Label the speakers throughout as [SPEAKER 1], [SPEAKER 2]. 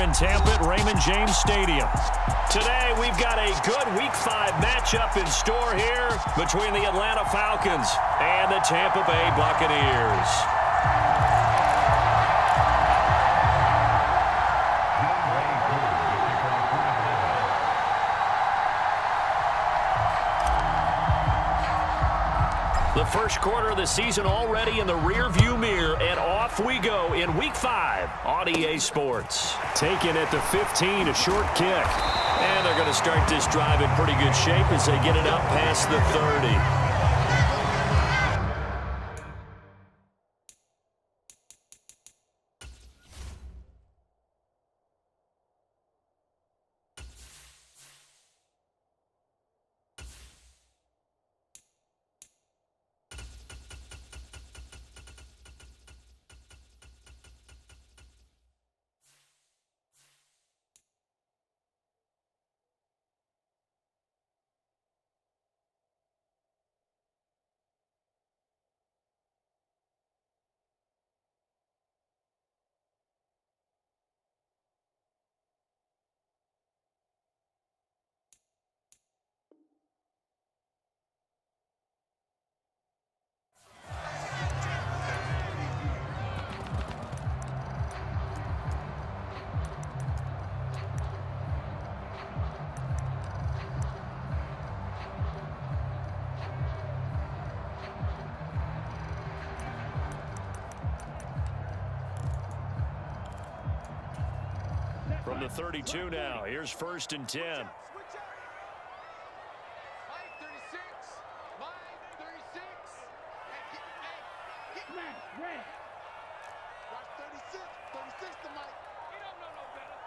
[SPEAKER 1] in Tampa at Raymond James Stadium. Today, we've got a good Week 5 matchup in store here between the Atlanta Falcons and the Tampa Bay Buccaneers. The first quarter of the season already in the rearview mirror, and off we go in Week 5 on EA Sports. Taken at the 15, a short kick. And they're going to start this drive in pretty good shape as they get it up past the 30. From the 32 now, here's 1st and 10.
[SPEAKER 2] Mike 36. Mike 36. Hey, get red. Watch 36. 36 to Mike. He don't know no better.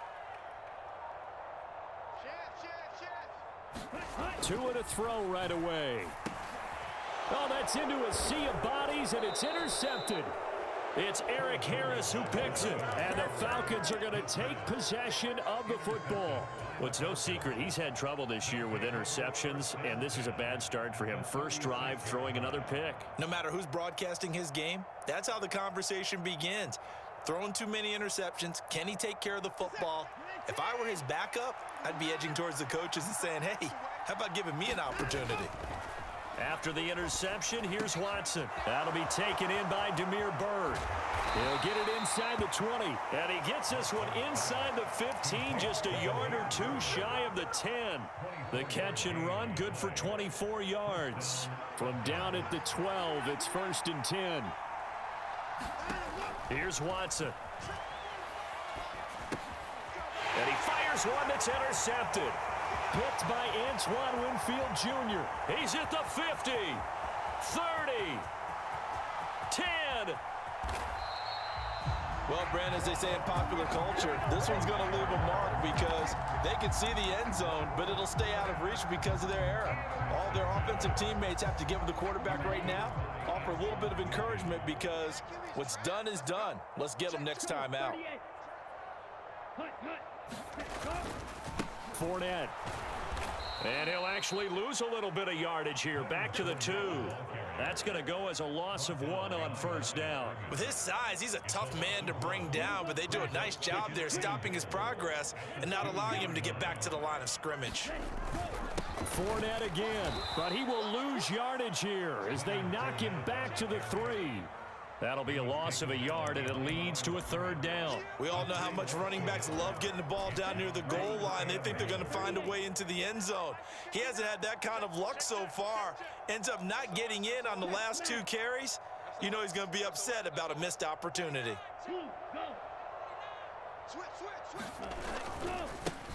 [SPEAKER 2] Chance.
[SPEAKER 1] Two and a throw right away. Oh, that's into a sea of bodies, and it's intercepted. It's Eric Harris who picks it, and the Falcons are going to take possession of the football. Well, it's no secret he's had trouble this year with interceptions, and this is a bad start for him. First drive, throwing another pick.
[SPEAKER 3] No matter who's broadcasting his game, that's how the conversation begins. Throwing too many interceptions, can he take care of the football? If I were his backup, I'd be edging towards the coaches and saying, hey, how about giving me an opportunity?
[SPEAKER 1] After the interception, here's Watson. That'll be taken in by Damiere Byrd. He'll get it inside the 20, and he gets this one inside the 15, just a yard or two shy of the 10. The catch and run, good for 24 yards. From down at the 12, it's 1st and 10. Here's Watson. And he fires one that's intercepted. Picked by Antoine Winfield Jr. He's at the 50, 30, 10.
[SPEAKER 3] Well, Brand, as they say in popular culture, this one's going to leave a mark because they can see the end zone, but it'll stay out of reach because of their error. All their offensive teammates have to give the quarterback right now, offer a little bit of encouragement because what's done is done. Let's get them next time out.
[SPEAKER 1] Fournette. And he'll actually lose a little bit of yardage here. Back to the 2. That's going to go as a loss of 1 on 1st down.
[SPEAKER 3] With his size, he's a tough man to bring down, but they do a nice job there stopping his progress and not allowing him to get back to the line of scrimmage.
[SPEAKER 1] Fournette again, but he will lose yardage here as they knock him back to the 3. That'll be a loss of a yard, and it leads to a 3rd down.
[SPEAKER 3] We all know how much running backs love getting the ball down near the goal line. They think they're going to find a way into the end zone. He hasn't had that kind of luck so far. Ends up not getting in on the last 2 carries. You know he's going to be upset about a missed opportunity.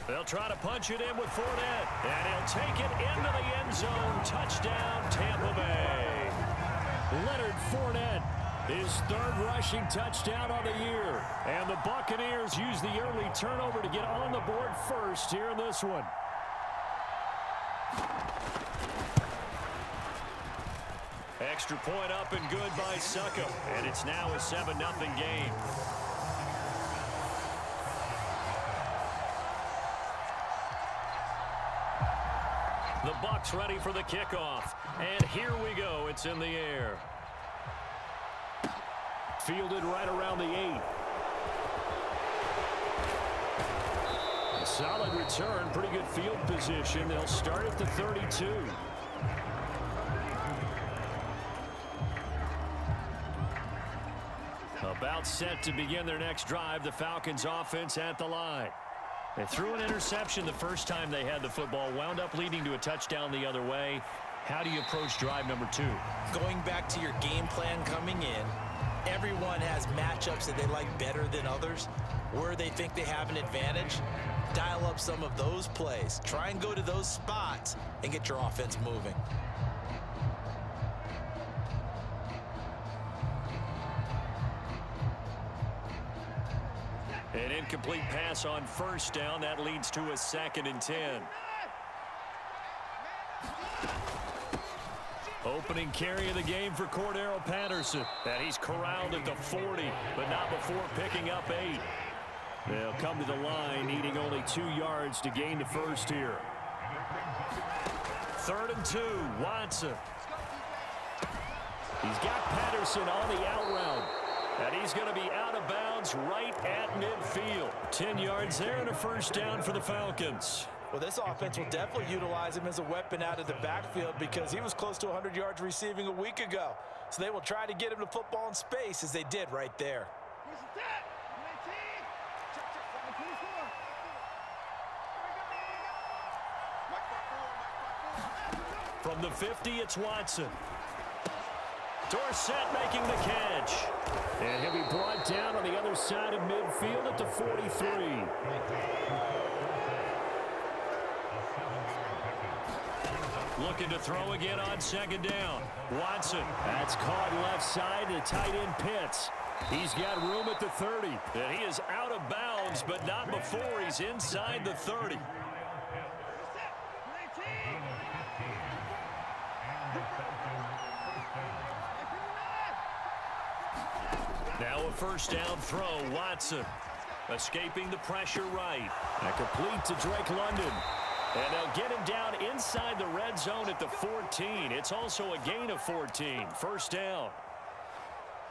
[SPEAKER 1] They'll try to punch it in with Fournette, and he'll take it into the end zone. Touchdown, Tampa Bay. Leonard Fournette. His 3rd rushing touchdown on the year. And the Buccaneers use the early turnover to get on the board first here in this one. Extra point up and good by Succo. And it's now a 7-0 game. The Bucs ready for the kickoff. And here we go. It's in the air. Fielded right around the 8. Solid return, pretty good field position. They'll start at the 32. About set to begin their next drive. The Falcons offense at the line. They threw an interception the first time they had the football, wound up leading to a touchdown the other way. How do you approach drive number 2?
[SPEAKER 3] Going back to your game plan coming in, everyone has matchups that they like better than others, where they think they have an advantage. Dial up some of those plays. Try and go to those spots and get your offense moving.
[SPEAKER 1] An incomplete pass on first down. That leads to a 2nd and 10. Opening carry of the game for Cordero Patterson. And he's corralled at the 40, but not before picking up 8. They'll come to the line, needing only 2 yards to gain the first here. 3rd and 2, Watson. He's got Patterson on the out route. And he's going to be out of bounds right at midfield. 10 yards there and a first down for the Falcons.
[SPEAKER 3] Well, this offense will definitely utilize him as a weapon out of the backfield because he was close to 100 yards receiving a week ago. So they will try to get him the football in space as they did right there.
[SPEAKER 1] From the 50, it's Watson. Dorsett making the catch. And he'll be brought down on the other side of midfield at the 43. Looking to throw again on 2nd down. Watson. That's caught left side. The tight end Pitts. He's got room at the 30. And he is out of bounds, but not before he's inside the 30. Now a first down throw. Watson escaping the pressure right. And complete to Drake London. And they'll get him down inside the red zone at the 14. It's also a gain of 14. First down.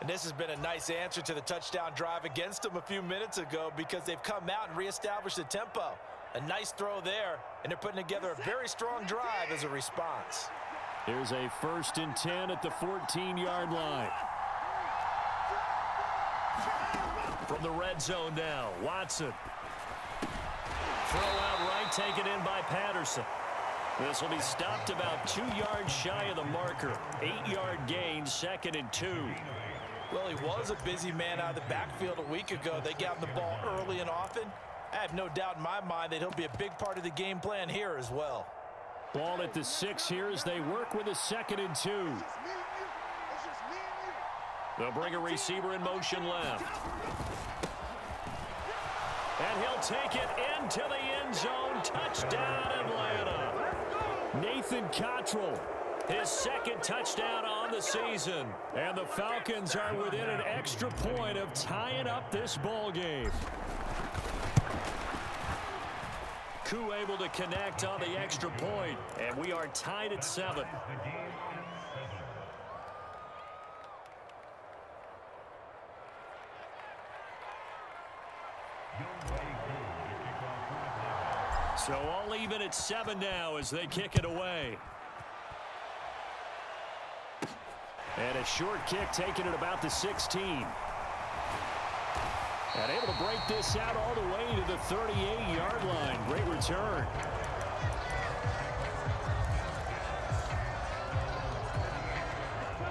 [SPEAKER 3] And this has been a nice answer to the touchdown drive against them a few minutes ago because they've come out and reestablished the tempo. A nice throw there, and they're putting together a very strong drive as a response.
[SPEAKER 1] Here's a 1st and 10 at the 14-yard line. From the red zone now, Watson. Throw out right, taken in by Patterson. This will be stopped about 2 yards shy of the marker. 8-yard gain, 2nd and 2.
[SPEAKER 3] Well, he was a busy man out of the backfield a week ago. They got him the ball early and often. I have no doubt in my mind that he'll be a big part of the game plan here as well.
[SPEAKER 1] Ball at the 6 here as they work with a 2nd and 2. They'll bring a receiver in motion left. And he'll take it into the end zone. Touchdown, Atlanta. Nathan Cottrell, his 2nd touchdown on the season. And the Falcons are within an extra point of tying up this ball game. Koo able to connect on the extra point, and we are tied at 7. So all even at 7 now as they kick it away. And a short kick taken at about the 16. And able to break this out all the way to the 38-yard line. Great return.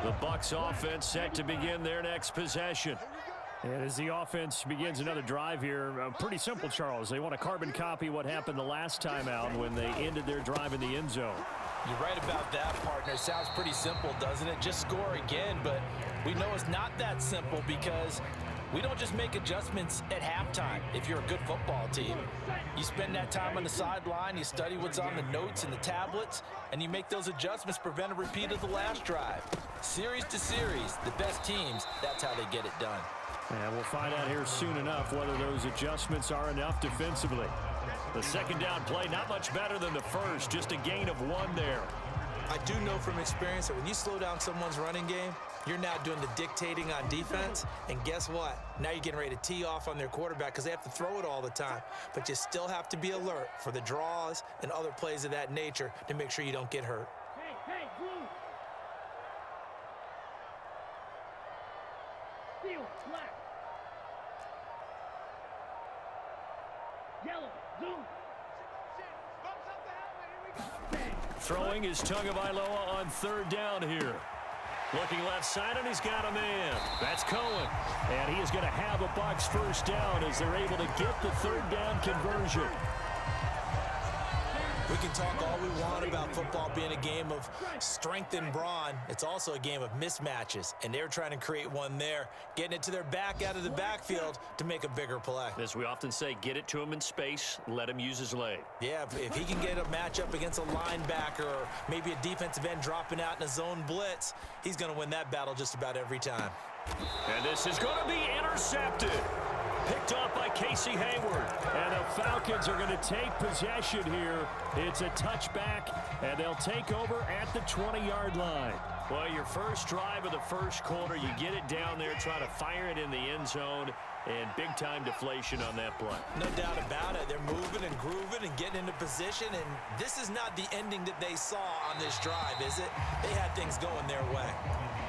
[SPEAKER 1] The Bucs offense set to begin their next possession. And as the offense begins another drive here, pretty simple, Charles. They want to carbon copy what happened the last time out when they ended their drive in the end zone.
[SPEAKER 3] You're right about that, partner. Sounds pretty simple, doesn't it? Just score again, but we know it's not that simple because we don't just make adjustments at halftime if you're a good football team. You spend that time on the sideline, you study what's on the notes and the tablets, and you make those adjustments, prevent a repeat of the last drive. Series to series, the best teams, that's how they get it done.
[SPEAKER 1] And we'll find out here soon enough whether those adjustments are enough defensively. The 2nd down play, not much better than the first, just a gain of 1 there.
[SPEAKER 3] I do know from experience that when you slow down someone's running game, You're now doing the dictating on defense, and guess what? Now you're getting ready to tee off on their quarterback because they have to throw it all the time. But you still have to be alert for the draws and other plays of that nature to make sure you don't get hurt.
[SPEAKER 4] Hey, blue. Steelo, black. Yellow, zoom.
[SPEAKER 1] Throwing is Tagovailoa on third down here. Looking left side, and he's got a man. That's Cohen. And he is going to have a Bucs first down as they're able to get the third down conversion.
[SPEAKER 3] We can talk all we want about football being a game of strength and brawn. It's also a game of mismatches, and they're trying to create one there, getting it to their back out of the backfield to make a bigger play.
[SPEAKER 1] As we often say, get it to him in space, let him use his leg.
[SPEAKER 3] Yeah, if he can get a matchup against a linebacker or maybe a defensive end dropping out in a zone blitz, he's going to win that battle just about every time.
[SPEAKER 1] And this is going to be intercepted. Picked off by Casey Hayward. And the Falcons are going to take possession here. It's a touchback, and they'll take over at the 20-yard line. Well, your first drive of the first quarter, you get it down there, try to fire it in the end zone, and big-time deflation on that play.
[SPEAKER 3] No doubt about it. They're moving and grooving and getting into position, and this is not the ending that they saw on this drive, is it? They had things going their way.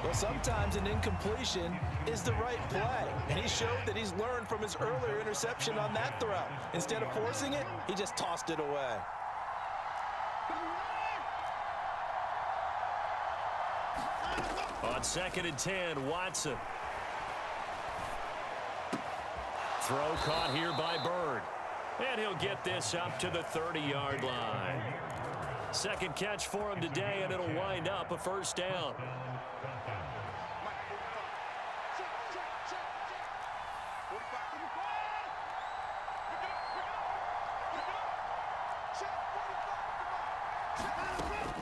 [SPEAKER 3] Well, sometimes an incompletion is the right play, and he showed that he's learned from his earlier interception on that throw. Instead of forcing it, he just tossed it away.
[SPEAKER 1] On 2nd and 10, Watson. Throw caught here by Bird. And he'll get this up to the 30-yard line. Second catch for him today, and it'll wind up a first down.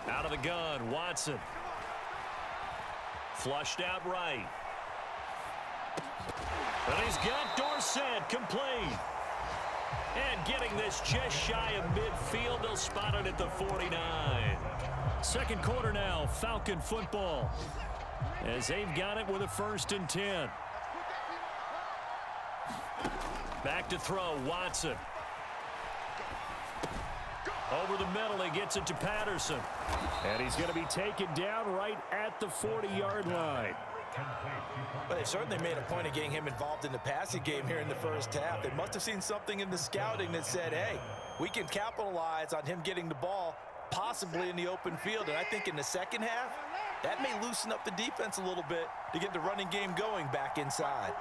[SPEAKER 1] Out of the gun, Watson. Flushed out right. And he's got Dorsett complete. And getting this just shy of midfield, they'll spot it at the 49. Second quarter now, Falcon football. As they've got it with a 1st and 10. Back to throw, Watson. Over the middle, he gets it to Patterson. And he's going to be taken down right at the 40-yard line.
[SPEAKER 3] But they certainly made a point of getting him involved in the passing game here in the first half. They must have seen something in the scouting that said, hey, we can capitalize on him getting the ball possibly in the open field. And I think in the second half, that may loosen up the defense a little bit to get the running game going back inside.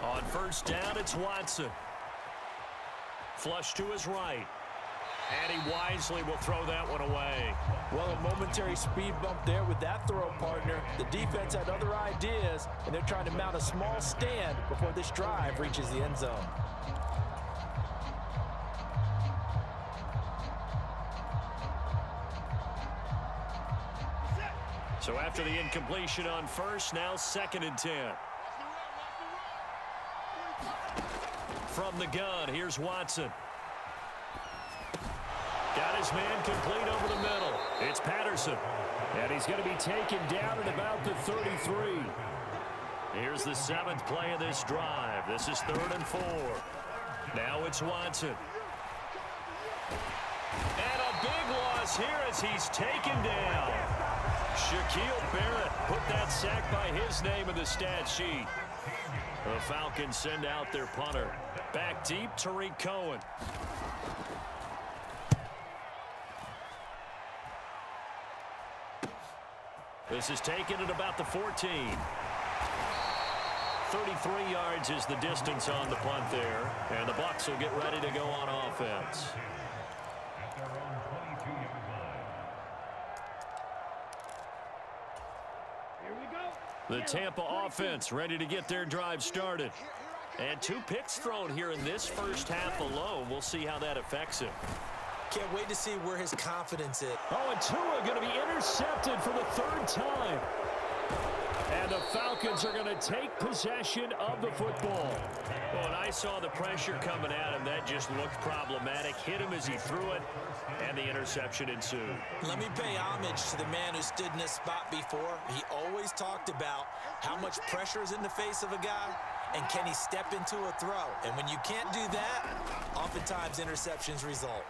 [SPEAKER 1] On first down, it's Watson. Flush to his right. And he wisely will throw that one away.
[SPEAKER 3] Well, a momentary speed bump there with that throw, partner. The defense had other ideas, and they're trying to mount a small stand before this drive reaches the end zone.
[SPEAKER 1] So after the incompletion on first, now 2nd and 10. From the gun, here's Watson. Got his man complete over the middle. It's Patterson. And he's going to be taken down at about the 33. Here's the 7th play of this drive. This is 3rd and 4. Now it's Watson. And a big loss here as he's taken down. Shaquille Barrett put that sack by his name in the stat sheet. The Falcons send out their punter. Back deep, Tariq Cohen. This is taken at about the 14. 33 yards is the distance on the punt there. And the Bucs will get ready to go on offense. The Tampa offense ready to get their drive started. And 2 picks thrown here in this first half alone. We'll see how that affects him.
[SPEAKER 3] Can't wait to see where his confidence is.
[SPEAKER 1] Oh, and Tua going to be intercepted for the 3rd time. And the Falcons are going to take possession of the football. Well, when I saw the pressure coming at him, that just looked problematic. Hit him as he threw it, and the interception ensued.
[SPEAKER 3] Let me pay homage to the man who stood in this spot before. He always talked about how much pressure is in the face of a guy, and can he step into a throw. And when you can't do that, oftentimes interceptions result.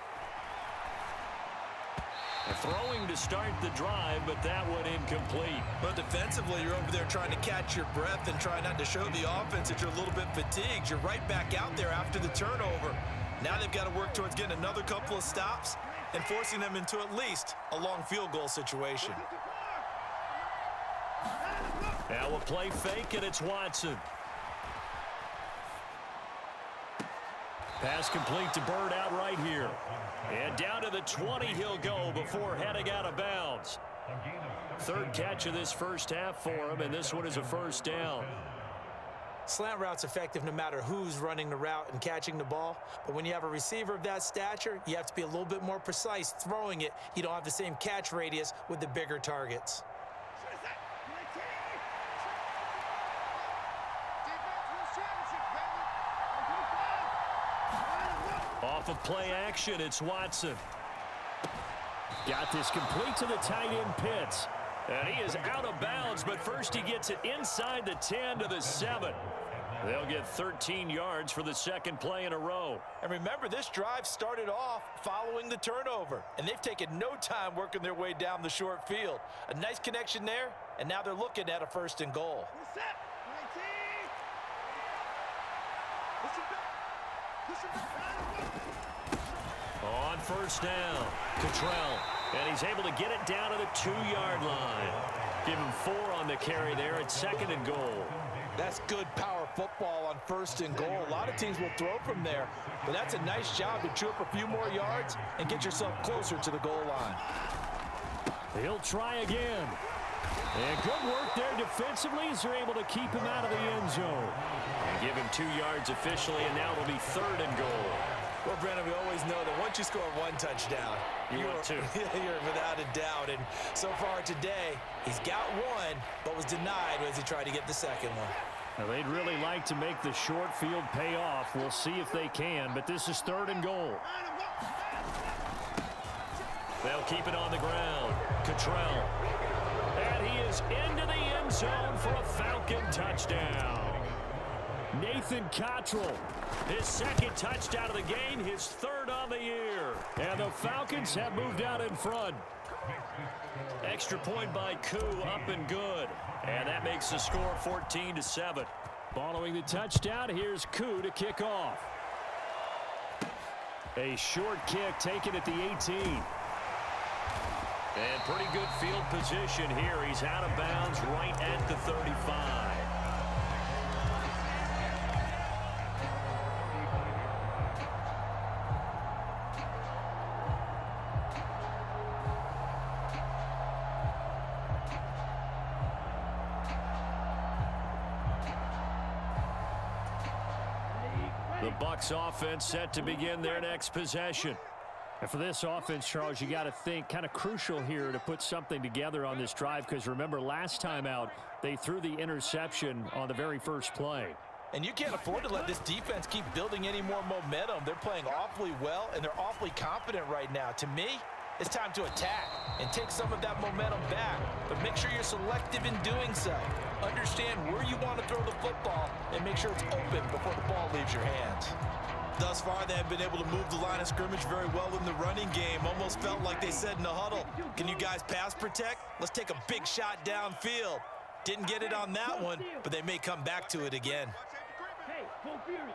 [SPEAKER 1] Throwing to start the drive, but that one incomplete.
[SPEAKER 3] But defensively, you're over there trying to catch your breath and try not to show the offense that you're a little bit fatigued. You're right back out there after the turnover. Now they've got to work towards getting another couple of stops and forcing them into at least a long field goal situation.
[SPEAKER 1] Now a play fake, and it's Watson. Pass complete to Bird out right here. And down to the 20 he'll go before heading out of bounds. Third catch of this first half for him, and this one is a first down.
[SPEAKER 3] Slant route's effective no matter who's running the route and catching the ball. But when you have a receiver of that stature, you have to be a little bit more precise throwing it. You don't have the same catch radius with the bigger targets.
[SPEAKER 1] Off of play action, it's Watson. Got this complete to the tight end Pitts. And he is out of bounds, but first he gets it inside the 10 to the 7. They'll get 13 yards for the second play in a row.
[SPEAKER 3] And remember, this drive started off following the turnover, and they've taken no time working their way down the short field. A nice connection there, and now they're looking at a 1st and goal.
[SPEAKER 1] On first down, Cottrell, and he's able to get it down to the 2-yard line. Give him 4 on the carry there at 2nd and goal.
[SPEAKER 3] That's good power football on 1st and goal. A lot of teams will throw from there, but that's a nice job to chew up a few more yards and get yourself closer to the goal line.
[SPEAKER 1] He'll try again. And good work there defensively as they're able to keep him out of the end zone. And give him 2 yards officially, and now it'll be 3rd and goal.
[SPEAKER 3] Well, Brandon, we always know that once you score 1 touchdown,
[SPEAKER 1] you're
[SPEAKER 3] without a doubt. And so far today, he's got 1, but was denied as he tried to get the 2nd one.
[SPEAKER 1] Now, they'd really like to make the short field pay off. We'll see if they can, but this is 3rd and goal. They'll keep it on the ground. Cottrell. And he is into the end zone for a Falcon touchdown. Nathan Cottrell, his 2nd touchdown of the game, his 3rd on the year. And the Falcons have moved out in front. Extra point by Koo, up and good. And that makes the score 14-7. Following the touchdown, here's Koo to kick off. A short kick taken at the 18. And pretty good field position here. He's out of bounds right at the 35. The Bucs offense set to begin their next possession. And for this offense, Charles, you got to think kind of crucial here to put something together on this drive, because remember last time out they threw the interception on the very first play.
[SPEAKER 3] And you can't afford to let this defense keep building any more momentum. They're playing awfully well, and they're awfully confident right now. To me, it's time to attack and take some of that momentum back, but make sure you're selective in doing so. Understand where you want to throw the football and make sure it's open before the ball leaves your hands. Thus far, they have been able to move the line of scrimmage very well in the running game. Almost felt like they said in the huddle, can you guys pass protect? Let's take a big shot downfield. Didn't get it on that one, but they may come back to it again.
[SPEAKER 4] Hey, go Fury.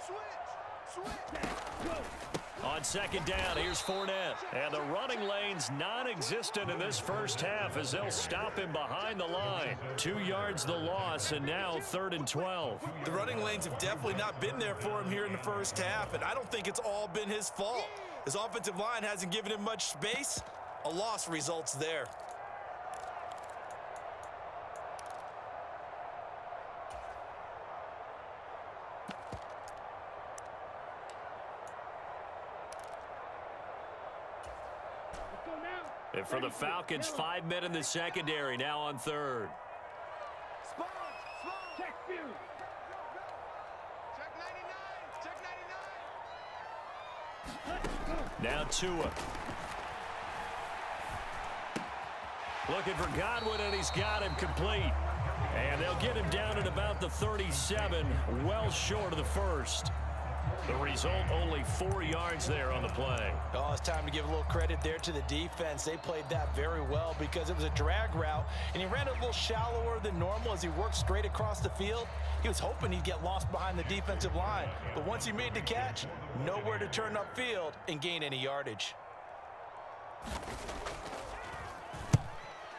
[SPEAKER 2] Switch.
[SPEAKER 4] Go.
[SPEAKER 1] On second down, here's Fournette. And the running lane's non-existent in this first half as they'll stop him behind the line. 2 yards the loss, and now 3rd and 12.
[SPEAKER 3] The running lanes have definitely not been there for him here in the first half, and I don't think it's all been his fault. His offensive line hasn't given him much space. A loss results there.
[SPEAKER 4] Let's go now.
[SPEAKER 1] And for the Falcons, 5 men in the secondary, now on 3rd.
[SPEAKER 2] Check 99. Check 99.
[SPEAKER 1] Now Tua. Looking for Godwin, and he's got him complete. And they'll get him down at about the 37, well short of the first. The result, only 4 yards there on the play.
[SPEAKER 3] Oh, it's time to give a little credit there to the defense. They played that very well because it was a drag route, and he ran it a little shallower than normal as he worked straight across the field. He was hoping he'd get lost behind the defensive line, but once he made the catch, nowhere to turn upfield and gain any yardage.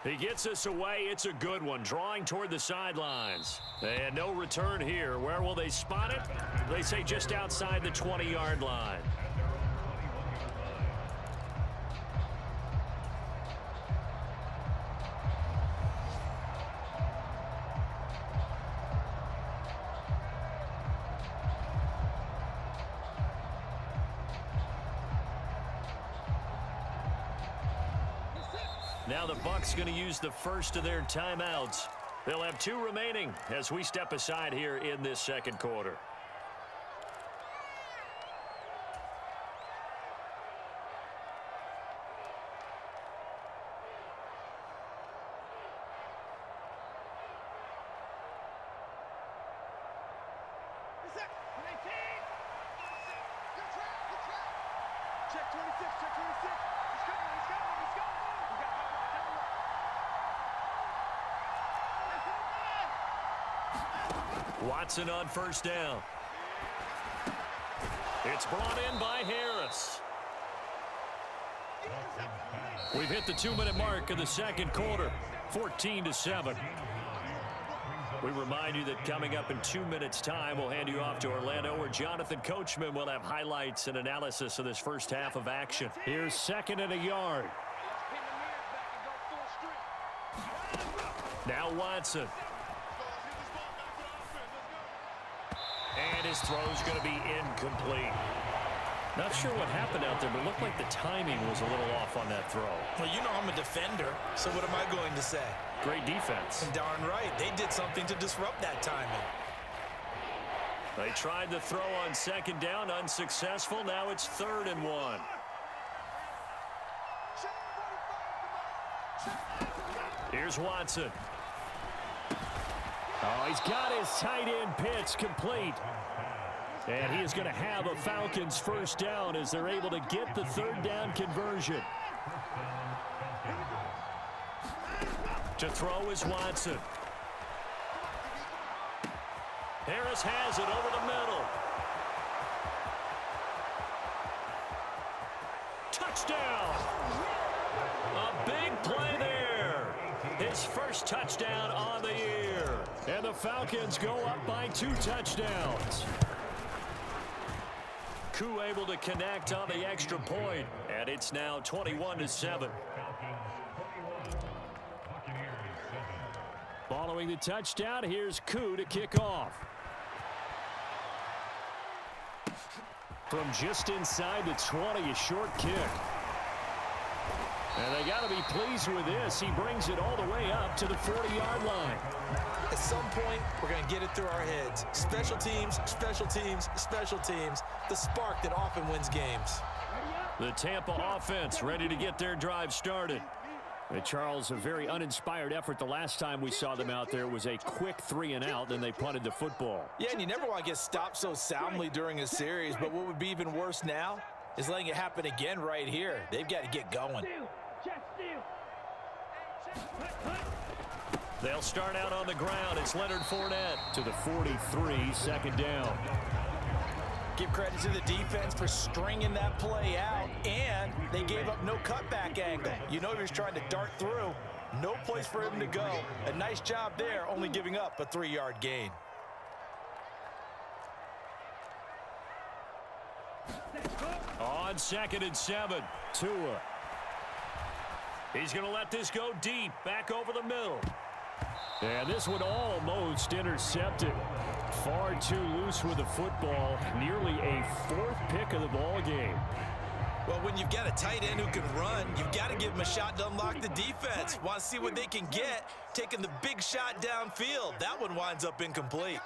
[SPEAKER 1] He gets us away. It's a good one, drawing toward the sidelines. And no return here. Where will they spot it? They say just outside the 20-yard line. Now the Bucs going to use the first of their timeouts. They'll have 2 remaining as we step aside here in this second quarter.
[SPEAKER 2] Check 26. Check 26. He's coming. He's coming. He's coming. We got
[SPEAKER 1] Watson on first down. It's brought in by Harris. We've hit the 2-minute mark of the second quarter, 14-7. We remind you that coming up in 2 minutes' time, we'll hand you off to Orlando, where Jonathan Coachman will have highlights and analysis of this first half of action. Here's 2nd and a yard. Now Watson. And his throw's going to be incomplete. Not sure what happened out there, but it looked like the timing was a little off on that throw.
[SPEAKER 3] Well, you know I'm a defender, so what am I going to say?
[SPEAKER 1] Great defense.
[SPEAKER 3] Darn right. They did something to disrupt that timing.
[SPEAKER 1] They tried the throw on 2nd down, unsuccessful. Now it's 3rd and 1. Here's Watson. Oh, he's got his tight end pitch complete. And he is going to have a Falcons first down as they're able to get the 3rd down conversion. To throw is Watson. Harris has it over the middle. Touchdown! A big play there. His first touchdown on the year. And the Falcons go up by 2 touchdowns. Koo able to connect on the extra point, and it's now 21-7. Following the touchdown, here's Koo to kick off. From just inside the 20, a short kick. And they got to be pleased with this. He brings it all the way up to the 40-yard line.
[SPEAKER 3] At some point, we're going to get it through our heads. Special teams, special teams, special teams. The spark that often wins games.
[SPEAKER 1] The Tampa offense ready to get their drive started. Charles, a very uninspired effort. The last time we saw them out there was a quick 3-and-out, then they punted the football.
[SPEAKER 3] Yeah, and you never want to get stopped so soundly during a series, but what would be even worse now is letting it happen again right here. They've got to get going.
[SPEAKER 1] They'll start out on the ground. It's Leonard Fournette to the 43, 2nd down.
[SPEAKER 3] Give credit to the defense for stringing that play out, and they gave up no cutback angle. You know he was trying to dart through. No place for him to go. A nice job there, only giving up a 3-yard gain.
[SPEAKER 1] On 2nd and 7, Tua. He's going to let this go deep, back over the middle. And this one almost intercepted. Far too loose with the football. Nearly a 4th pick of the ball game.
[SPEAKER 3] Well, when you've got a tight end who can run, you've got to give him a shot to unlock the defense. Want to see what they can get, taking the big shot downfield. That one winds up incomplete.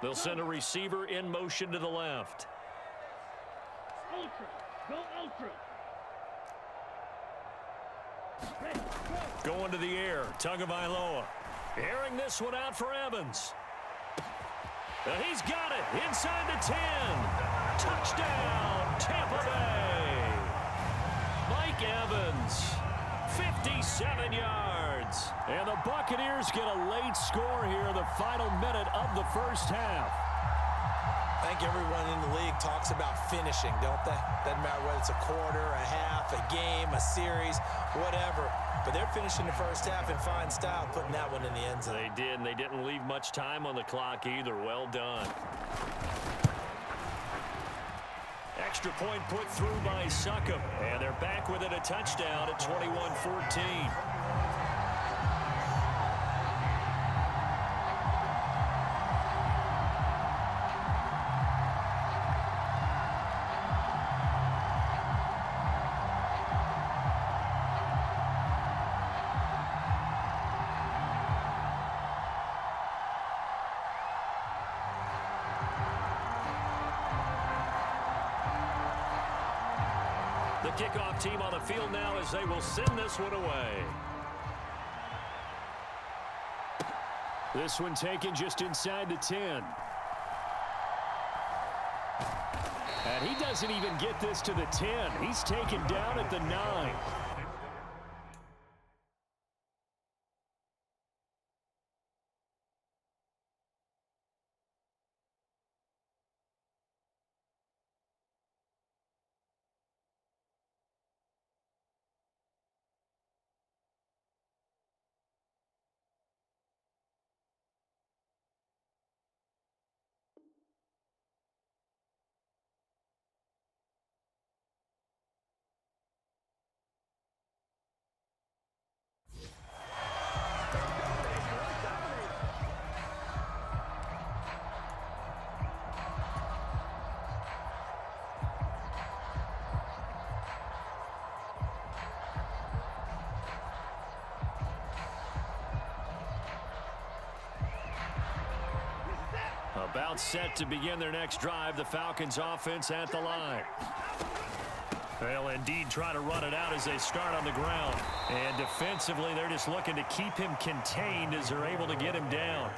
[SPEAKER 1] They'll send a receiver in motion to the left.
[SPEAKER 4] Ultra. Go ultra.
[SPEAKER 1] Going to the air. Tagovailoa. Airing this one out for Evans. And he's got it inside the 10. Touchdown, Tampa Bay. Mike Evans, 57 yards. And the Buccaneers get a late score here in the final minute of the first half.
[SPEAKER 3] I think everyone in the league talks about finishing, don't they? Doesn't matter whether it's a quarter, a half, a game, a series, whatever. But they're finishing the first half in fine style, putting that one in the end zone.
[SPEAKER 1] They did, and they didn't leave much time on the clock either. Well done. Extra point put through by Succop. And they're back within a touchdown at 21-14. The kickoff team on the field now as they will send this one away. This one taken just inside the 10. And he doesn't even get this to the 10. He's taken down at the 9. About set to begin their next drive, the Falcons offense at the line. They'll indeed try to run it out as they start on the ground. And defensively, they're just looking to keep him contained as they're able to get him down.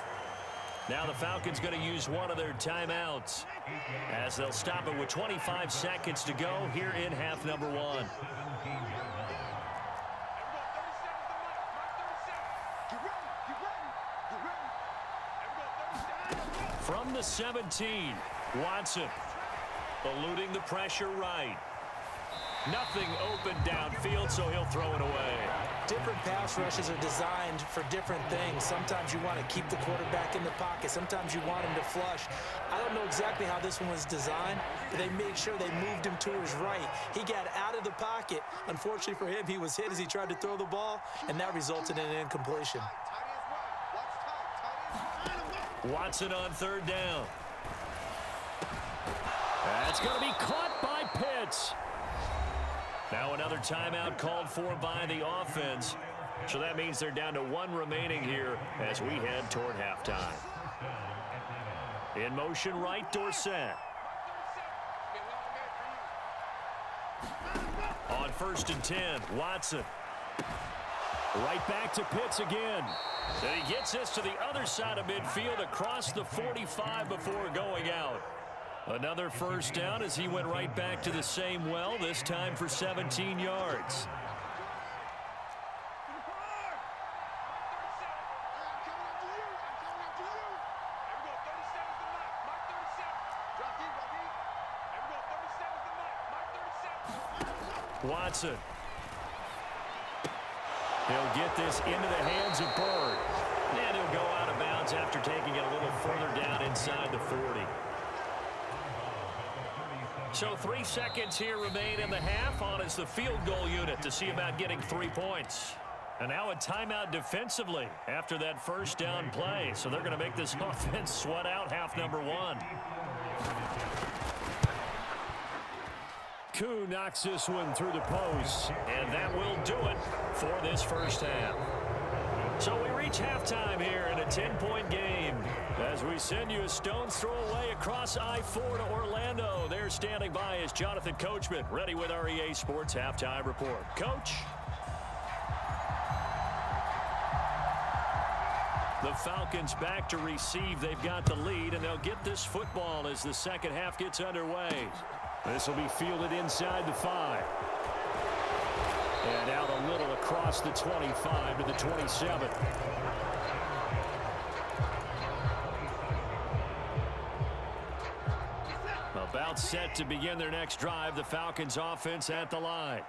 [SPEAKER 1] Now the Falcons going to use one of their timeouts as they'll stop it with 25 seconds to go here in half number 1. From the 17, Watson eluding the pressure right. Nothing open downfield, so he'll throw it away.
[SPEAKER 3] Different pass rushes are designed for different things. Sometimes you want to keep the quarterback in the pocket. Sometimes you want him to flush. I don't know exactly how this one was designed, but they made sure they moved him to his right. He got out of the pocket. Unfortunately for him, he was hit as he tried to throw the ball, and that resulted in an incompletion.
[SPEAKER 1] Watson on third down. That's going to be caught by Pitts. Now another timeout called for by the offense. So that means they're down to 1 remaining here as we head toward halftime. In motion right, Dorsett. On 1st and 10, Watson. Right back to Pitts again. And he gets this to the other side of midfield across the 45 before going out. Another first down as he went right back to the same well, this time for 17 yards. Watson. He'll get this into the hands of Bird. And he'll go out of bounds after taking it a little further down inside the 40. So 3 seconds here remain in the half on as the field goal unit to see about getting 3 points. And now a timeout defensively after that first down play. So they're going to make this offense sweat out half number 1. Koo knocks this one through the post, and that will do it for this first half. So we reach halftime here in a 10-point game as we send you a stone's throw away across I-4 to Orlando. There standing by is Jonathan Coachman, ready with our EA Sports Halftime Report. Coach? The Falcons back to receive. They've got the lead, and they'll get this football as the second half gets underway. This will be fielded inside the 5. And out a little across the 25 to the 27. About set to begin their next drive, the Falcons offense at the line.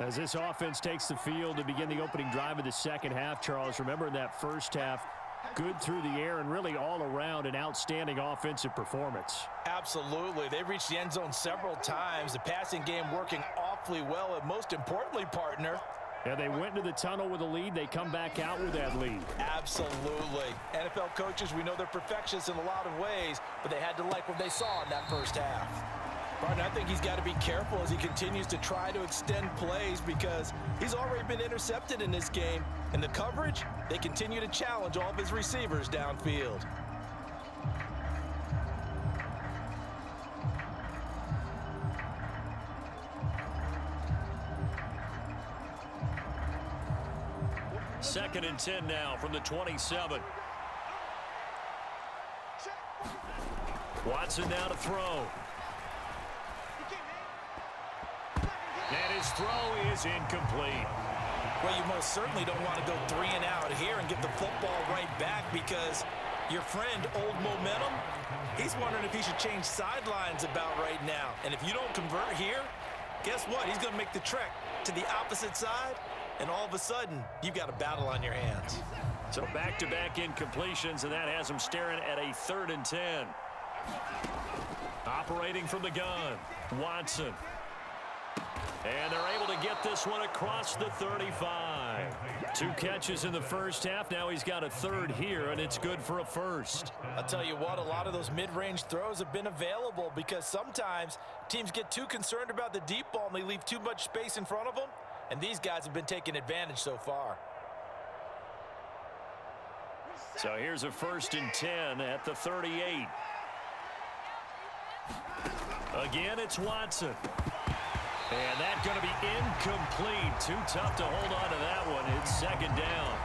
[SPEAKER 1] As this offense takes the field to begin the opening drive of the second half, Charles, remember in that first half, good through the air and really all around an outstanding offensive performance.
[SPEAKER 3] Absolutely. They've reached the end zone several times. The passing game working awfully well, and most importantly, partner.
[SPEAKER 1] And they went into the tunnel with a lead. They come back out with that lead.
[SPEAKER 3] Absolutely. NFL coaches, we know they're perfectionists in a lot of ways, but they had to like what they saw in that first half. Partner, I think he's got to be careful as he continues to try to extend plays because he's already been intercepted in this game. And the coverage, they continue to challenge all of his receivers downfield.
[SPEAKER 1] Second and 10 now from the 27. Watson now to throw. And his throw is incomplete.
[SPEAKER 3] Well, you most certainly don't want to go 3 and out here and get the football right back because your friend, Old Momentum, he's wondering if he should change sidelines about right now. And if you don't convert here, guess what? He's going to make the trek to the opposite side, and all of a sudden, you've got a battle on your hands.
[SPEAKER 1] So back-to-back incompletions, and that has him staring at a 3rd and 10. Operating from the gun, Watson. And they're able to get this one across the 35. 2 catches in the first half. Now he's got a 3rd here, and it's good for a 1st.
[SPEAKER 3] I'll tell you what, a lot of those mid-range throws have been available because sometimes teams get too concerned about the deep ball and they leave too much space in front of them, and these guys have been taking advantage so far.
[SPEAKER 1] So here's a 1st and 10 at the 38. Again, it's Watson. And that's going to be incomplete. Too tough to hold on to that one. It's 2nd down.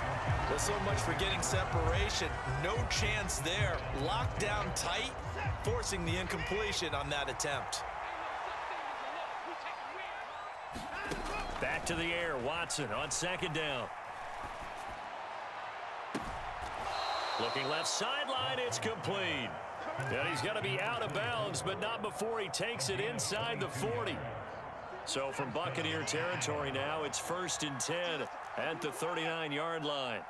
[SPEAKER 3] Well, so much for getting separation. No chance there. Locked down tight, forcing the incompletion on that attempt.
[SPEAKER 1] Back to the air. Watson on 2nd down. Looking left sideline. It's complete. And he's going to be out of bounds, but not before he takes it inside the 40. So from Buccaneer territory now, it's 1st and 10 at the 39-yard line.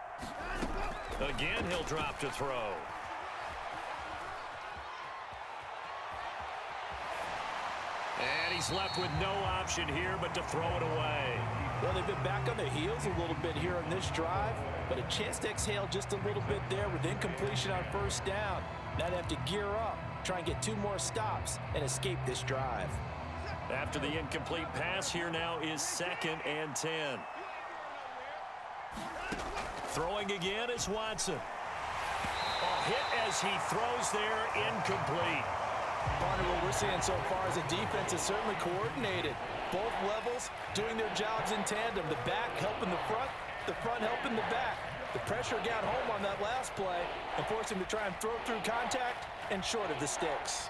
[SPEAKER 1] Again, he'll drop to throw. And he's left with no option here but to throw it away.
[SPEAKER 3] Well, they've been back on their heels a little bit here on this drive, but a chance to exhale just a little bit there with incompletion on 1st down. Now they have to gear up, try and get 2 more stops and escape this drive.
[SPEAKER 1] After the incomplete pass, here now is 2nd and 10. Throwing again is Watson. A hit as he throws there, incomplete.
[SPEAKER 3] Partner, what we're seeing so far is the defense is certainly coordinated. Both levels doing their jobs in tandem. The back helping the front helping the back. The pressure got home on that last play and forced him to try and throw through contact and short of the sticks.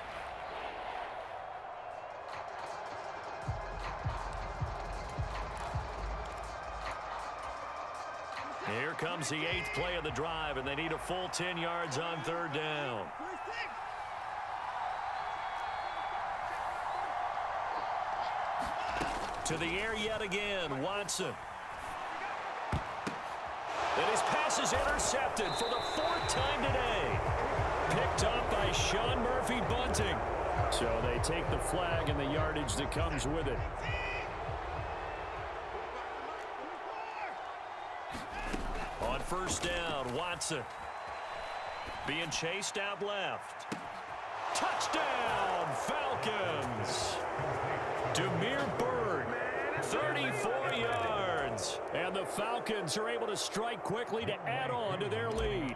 [SPEAKER 1] Here comes the 8th play of the drive, and they need a full 10 yards on 3rd down. To the air yet again, Watson. And his pass is intercepted for the 4th time today. Picked up by Sean Murphy Bunting. So they take the flag and the yardage that comes with it. On 1st down, Watson. Being chased out left. Touchdown, Falcons! Demir Bird, 34 yards. And the Falcons are able to strike quickly to add on to their lead.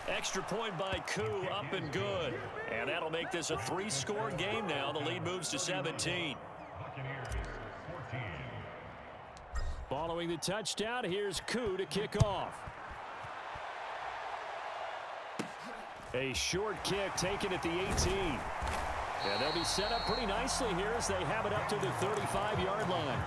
[SPEAKER 1] Extra point by Koo, up and good. And that'll make this a 3-score game now. The lead moves to 17. Following the touchdown, here's Koo to kick off. A short kick taken at the 18. And they'll be set up pretty nicely here as they have it up to the 35-yard line.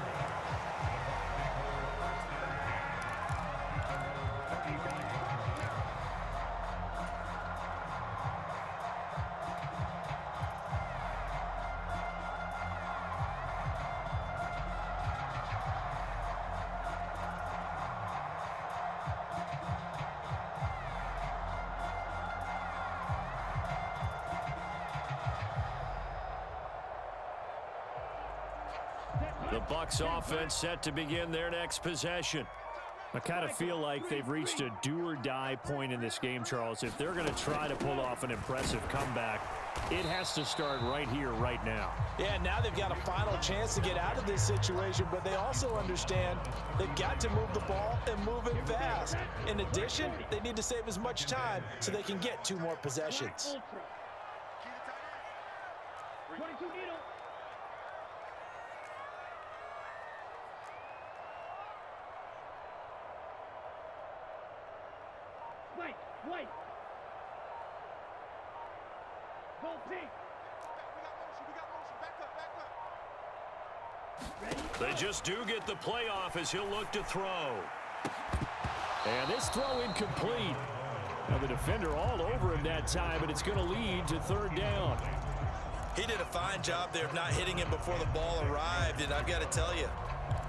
[SPEAKER 1] The Bucs offense set to begin their next possession. I kind of feel like they've reached a do-or-die point in this game, Charles. If they're going to try to pull off an impressive comeback, it has to start right here, right now.
[SPEAKER 3] Yeah, now they've got a final chance to get out of this situation, but they also understand they've got to move the ball and move it fast. In addition, they need to save as much time so they can get 2 more possessions.
[SPEAKER 4] 22 needle. White. Go pink.
[SPEAKER 2] We got motion. Back up.
[SPEAKER 1] They just do get the playoff as he'll look to throw. And this throw incomplete. Now the defender all over him that time, but it's going to lead to 3rd down.
[SPEAKER 3] He did a fine job there of not hitting him before the ball arrived, and I've got to tell you,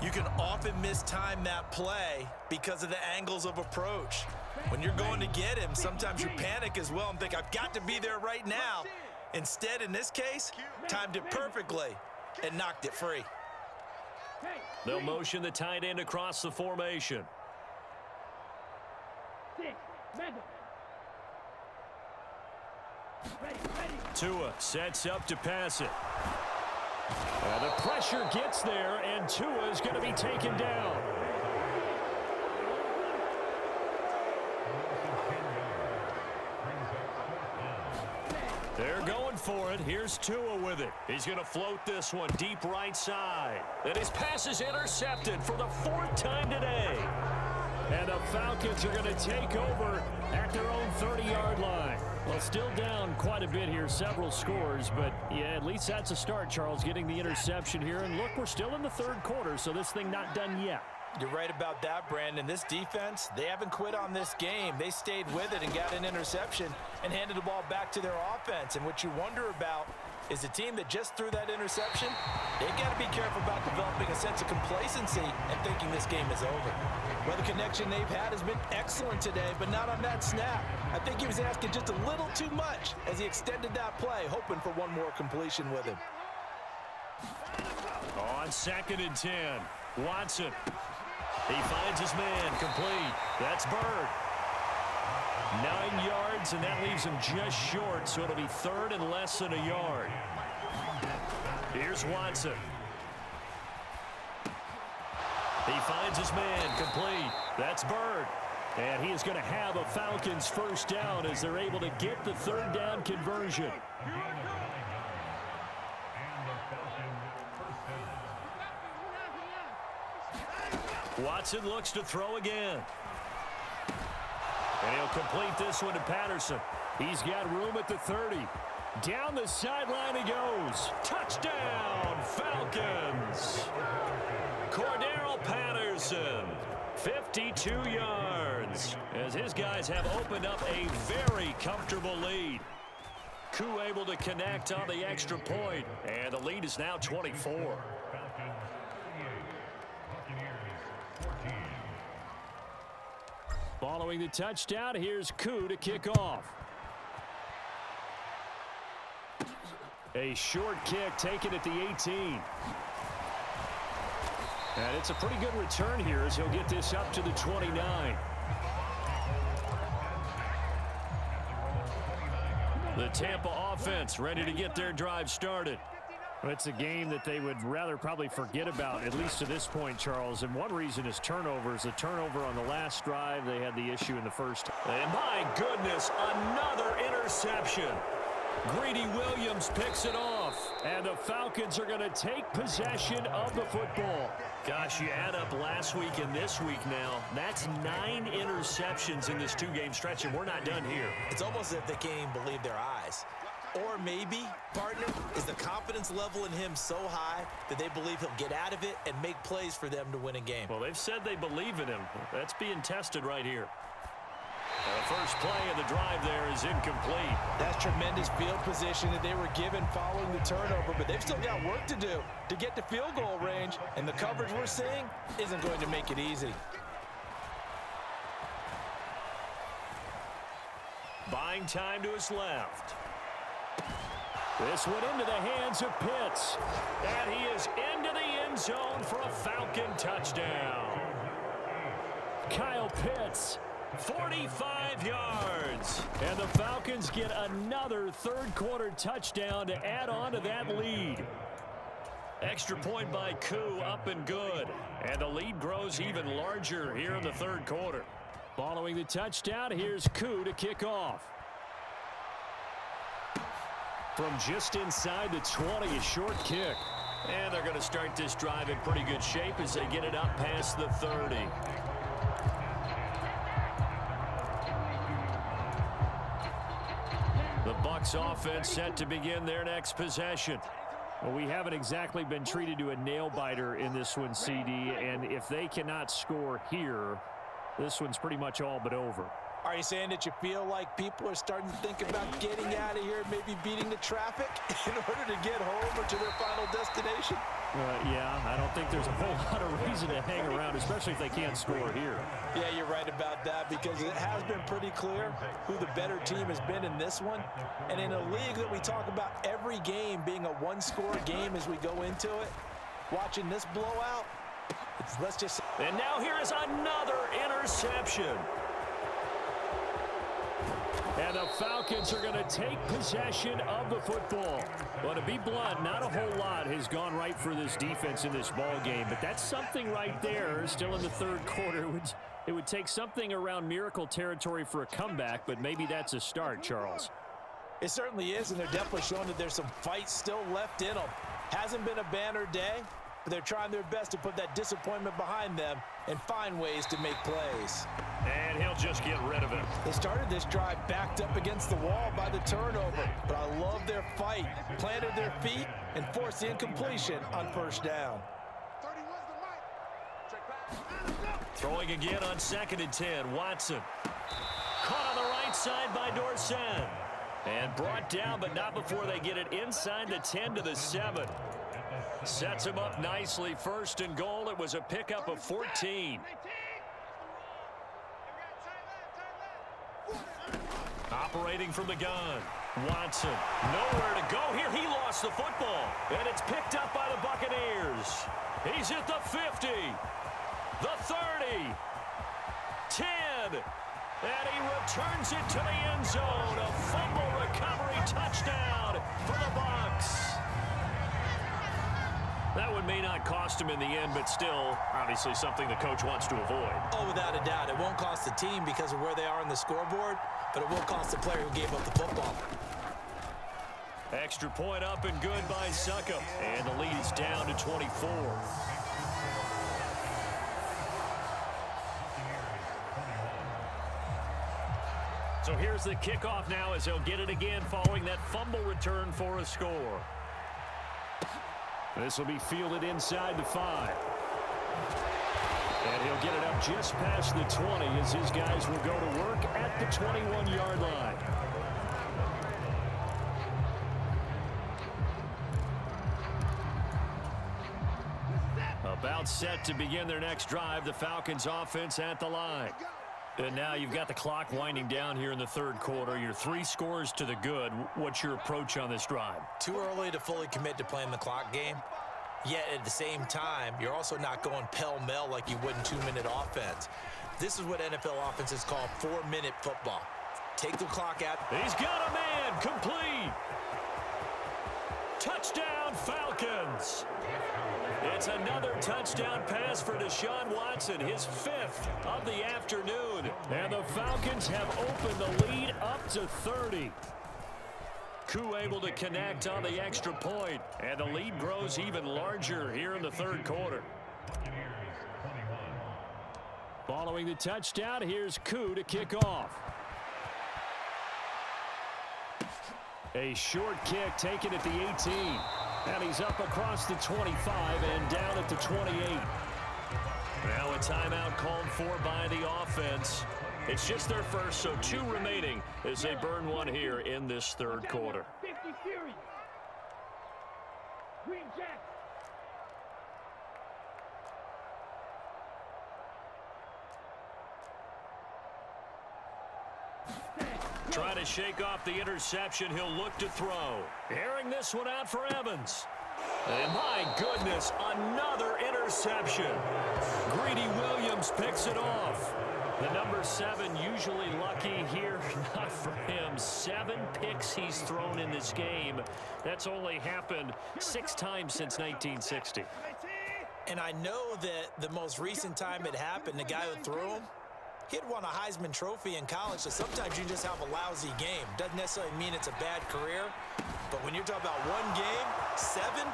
[SPEAKER 3] you can often mistime that play because of the angles of approach. When you're going to get him, sometimes you panic as well and think, I've got to be there right now. Instead, in this case, timed it perfectly and knocked it free.
[SPEAKER 1] They'll motion the tight end across the formation.
[SPEAKER 4] 6, Madden. Ready.
[SPEAKER 1] Tua sets up to pass it. The pressure gets there, and Tua is going to be taken down. They're going for it. Here's Tua with it. He's going to float this one deep right side. And his pass is intercepted for the 4th time today. And the Falcons are going to take over at their own 30-yard line. Well, still down quite a bit here, several scores, but yeah, at least that's a start, Charles, getting the interception here. And look, we're still in the 3rd quarter, so this thing not done yet.
[SPEAKER 3] You're right about that, Brandon. This defense, they haven't quit on this game. They stayed with it and got an interception and handed the ball back to their offense. And what you wonder about is the team that just threw that interception, they've got to be careful about developing a sense of complacency and thinking this game is over. Well, the connection they've had has been excellent today, but not on that snap. I think he was asking just a little too much as he extended that play, hoping for one more completion with him.
[SPEAKER 1] On 2nd and 10, Watson. He finds his man, complete. That's Bird. 9 yards, and that leaves him just short, so it'll be 3rd and less than a yard. Here's Watson. He finds his man, complete. That's Bird. And he is going to have a Falcons 1st down as they're able to get the 3rd down conversion. Watson looks to throw again. And he'll complete this one to Patterson. He's got room at the 30. Down the sideline he goes. Touchdown, Falcons. Cordero Patterson, 52 yards, as his guys have opened up a very comfortable lead. Koo able to connect on the extra point, and the lead is now 24. Following the touchdown, here's Koo to kick off. A short kick taken at the 18. And it's a pretty good return here as he'll get this up to the 29. The Tampa offense ready to get their drive started.
[SPEAKER 5] It's a game that they would rather probably forget about, at least to this point, Charles. And one reason is turnovers. The turnover on the last drive, they had the issue in the first.
[SPEAKER 1] And my goodness, another interception. Greedy Williams picks it off.
[SPEAKER 5] And the Falcons are going to take possession of the football.
[SPEAKER 1] Gosh, you add up last week and this week now. That's 9 interceptions in this 2-game stretch, and we're not done here.
[SPEAKER 3] It's almost as if they can't even believe their eyes. Or maybe, partner, is the confidence level in him so high that they believe he'll get out of it and make plays for them to win a game.
[SPEAKER 1] Well, they've said they believe in him. That's being tested right here. The first play of the drive there is incomplete.
[SPEAKER 3] That's tremendous field position that they were given following the turnover, but they've still got work to do to get to field goal range, and the coverage we're seeing isn't going to make it easy.
[SPEAKER 1] Buying time to his left.
[SPEAKER 5] This one into the hands of Pitts.
[SPEAKER 1] And he is into the end zone for a Falcon touchdown.
[SPEAKER 5] Kyle Pitts.
[SPEAKER 1] 45 yards.
[SPEAKER 5] And the Falcons get another third-quarter touchdown to add on to that lead.
[SPEAKER 1] Extra point by Koo, up and good. And the lead grows even larger here in the third quarter.
[SPEAKER 5] Following the touchdown, here's Koo to kick off. From just inside the 20, a short kick.
[SPEAKER 1] And they're going to start this drive in pretty good shape as they get it up past the 30. The Bucs offense set to begin their next possession.
[SPEAKER 5] Well, we haven't exactly been treated to a nail-biter in this one, CD, and if they cannot score here, this one's pretty much all but over.
[SPEAKER 3] Are you saying that you feel like people are starting to think about getting out of here, maybe beating the traffic in order to get home or to their final destination?
[SPEAKER 5] Yeah, I don't think there's a whole lot of reason to hang around, especially if they can't score here.
[SPEAKER 3] Yeah, you're right about that, because it has been pretty clear who the better team has been in this one. And in a league that we talk about every game being a one-score game as we go into it, watching this blowout, let's just...
[SPEAKER 1] And now here is another interception.
[SPEAKER 5] And the Falcons are going to take possession of the football. Well, to be blunt, not a whole lot has gone right for this defense in this ball game, but that's something right there. Still in the third quarter, it would take something around miracle territory for a comeback, but maybe that's a start, Charles.
[SPEAKER 3] It certainly is, and they're definitely showing that there's some fight still left in them. Hasn't been a banner day, but they're trying their best to put that disappointment behind them and find ways to make plays.
[SPEAKER 1] And he'll just get rid of it.
[SPEAKER 3] They started this drive backed up against the wall by the turnover, but I love their fight. Planted their feet and forced the incompletion on first down.
[SPEAKER 2] 31's the mic.
[SPEAKER 1] Throwing again on 2nd and 10. Watson. Caught on the right side by Dorsett. And brought down, but not before they get it inside the 10 to the 7. Sets him up nicely. 1st and goal. It was a pickup of 14. Operating from the gun. Watson. Nowhere to go here. He lost the football. And it's picked up by the Buccaneers. He's at the 50. The 30. 10. And he returns it to the end zone. A fumble recovery touchdown for the Bucs. That one may not cost him in the end, but still, obviously something the coach wants to avoid.
[SPEAKER 3] Oh, without a doubt. It won't cost the team because of where they are on the scoreboard, but it will cost the player who gave up the football.
[SPEAKER 1] Extra point up and good by Succop. And the lead is down to 24. So here's the kickoff now as they'll get it again following that fumble return for a score.
[SPEAKER 5] This will be fielded inside the 5. And he'll get it up just past the 20 as his guys will go to work at the 21-yard line.
[SPEAKER 1] About set to begin their next drive, the Falcons offense at the line. And now you've got the clock winding down here in the third quarter. You're 3 scores to the good. What's your approach on this drive?
[SPEAKER 3] Too early to fully commit to playing the clock game. Yet at the same time, you're also not going pell-mell like you would in 2-minute offense. This is what NFL offenses call 4-minute football. take the clock out.
[SPEAKER 1] He's got a man, complete. Touchdown, Falcons. It's another touchdown pass for Deshaun Watson, his 5th of the afternoon. And the Falcons have opened the lead up to 30. Koo able to connect on the extra point, and the lead grows even larger here in the third quarter.
[SPEAKER 5] Following the touchdown, here's Koo to kick off. A short kick taken at the 18. And he's up across the 25 and down at the 28.
[SPEAKER 1] Now a timeout called for by the offense. It's just their first, so 2 remaining as they burn one here in this third quarter.
[SPEAKER 4] 50 Fury. Green Jack.
[SPEAKER 1] Trying to shake off the interception. He'll look to throw. Airing this one out for Evans. And my goodness, another interception. Greedy Williams picks it off. The number 7 usually lucky here. Not for him. 7 picks he's thrown in this game. That's only happened 6 times since 1960.
[SPEAKER 3] And I know that the most recent time it happened, the guy who threw him, he'd won a Heisman Trophy in college, so sometimes you just have a lousy game. Doesn't necessarily mean it's a bad career, but when you're talking about 1 game, 7,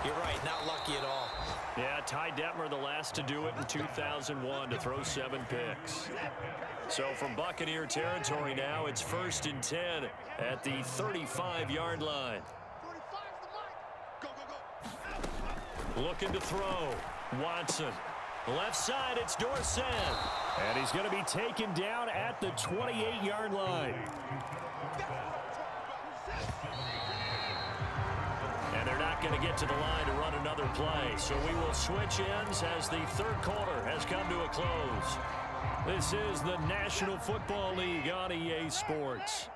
[SPEAKER 3] you're right, not lucky at all.
[SPEAKER 1] Yeah, Ty Detmer the last to do it in 2001 to throw 7 picks. So from Buccaneer territory now, it's 1st and 10 at the 35-yard line.
[SPEAKER 2] 45's the mic. Go, go, go.
[SPEAKER 1] Looking to throw. Watson. Left side, it's Dorsett.
[SPEAKER 5] And he's going to be taken down at the 28-yard line.
[SPEAKER 1] And they're not going to get to the line to run another play. So we will switch ends as the third quarter has come to a close. This is the National Football League on EA Sports.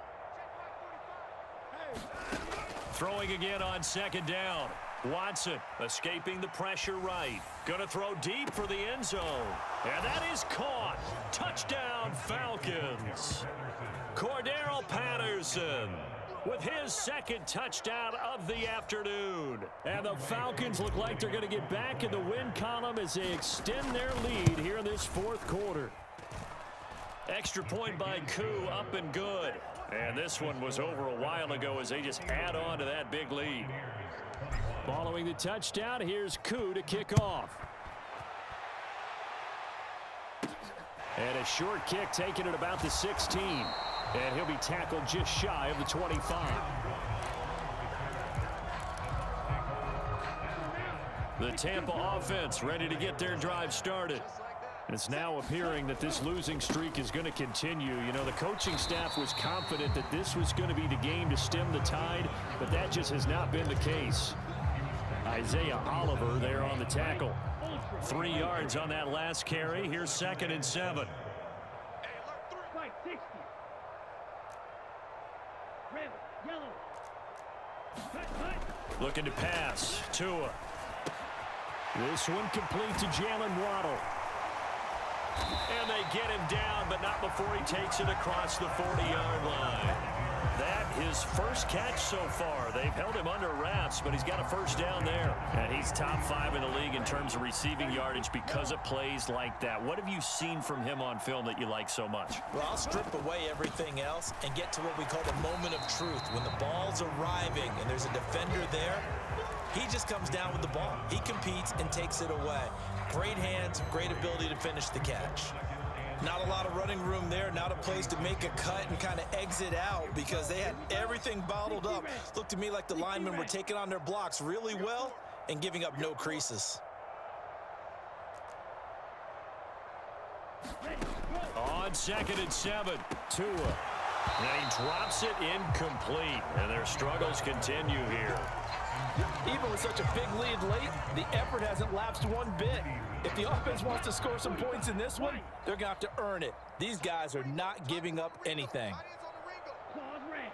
[SPEAKER 1] Throwing again on 2nd down. Watson escaping the pressure right. Going to throw deep for the end zone. And that is caught. Touchdown, Falcons. Cordero Patterson with his 2nd touchdown of the afternoon. And the Falcons look like they're going to get back in the win column as they extend their lead here in this 4th quarter. Extra point by Koo, up and good. And this one was over a while ago as they just add on to that big lead.
[SPEAKER 5] Following the touchdown, here's Koo to kick off. And a short kick taken at about the 16. And he'll be tackled just shy of the 25.
[SPEAKER 1] The Tampa offense ready to get their drive started.
[SPEAKER 5] It's now appearing that this losing streak is going to continue. You know, the coaching staff was confident that this was going to be the game to stem the tide, but that just has not been the case. Isaiah Oliver there on the tackle.
[SPEAKER 1] 3 yards on that last carry. Here's 2nd and 7.
[SPEAKER 4] Fight 60. Red, yellow. Cut.
[SPEAKER 1] Looking to pass. Tua.
[SPEAKER 5] This one complete to Jalen Waddle.
[SPEAKER 1] And they get him down, but not before he takes it across the 40-yard line. That his first catch so far. They've held him under wraps, but he's got a first down there. And he's top 5 in the league in terms of receiving yardage because of plays like that. What have you seen from him on film that you like so much?
[SPEAKER 3] Well, I'll strip away everything else and get to what we call the moment of truth. When the ball's arriving and there's a defender there, he just comes down with the ball. He competes and takes it away. Great hands, great ability to finish the catch. Not a lot of running room there, not a place to make a cut and kind of exit out because they had everything bottled up. Looked to me like the linemen were taking on their blocks really well and giving up no creases.
[SPEAKER 1] On 2nd and 7, Tua. And he drops it incomplete. And their struggles continue here.
[SPEAKER 6] Even with such a big lead late, the effort hasn't lapsed one bit. If the offense wants to score some points in this one, they're going to have to earn it. These guys are not giving up anything.
[SPEAKER 4] Claws red.